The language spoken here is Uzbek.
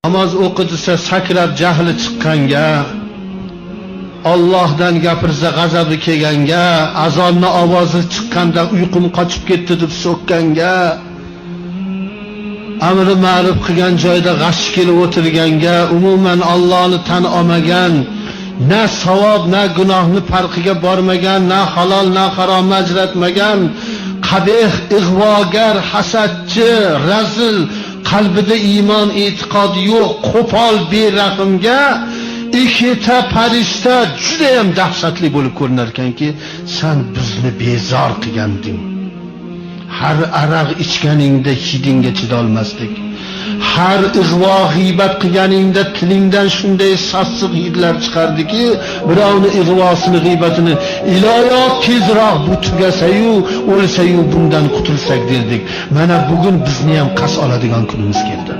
namoz o'qitsa sakrab jahli chiqqanga, Allohdan gapirsa g'azabi kelganga, azonni ovozi chiqqanda uyqum qochib ketdi deb so'kkanga, amri ma'ruf qilgan joyda g'ash kelib o'tirganga, umuman Allohni tan olmagan, na savob na gunohni farqiga bormagan, na halol na haromni ajratmagan, qabih, ig'vogar, hasadchi, razil, qalbida iymon e'tiqodi yo'q, qo'pol, berahmga ikkita farishta juda ham dahshatli bo'lib ko'rinar ekanki, sen bizni bezor qilganding. Har aroq ichganingda hidingga chidolmasdik. Har ig'vo g'iybat qilganingda tilingdan shunday sassiq hidlar chiqardiki, birovni ig'vosini, g'iybatini iloyo tezroq bu tugasayu, o'lsayu bundan qutulsak derdik. Mana bugun bizni ham qas oladigan kunimiz keldi.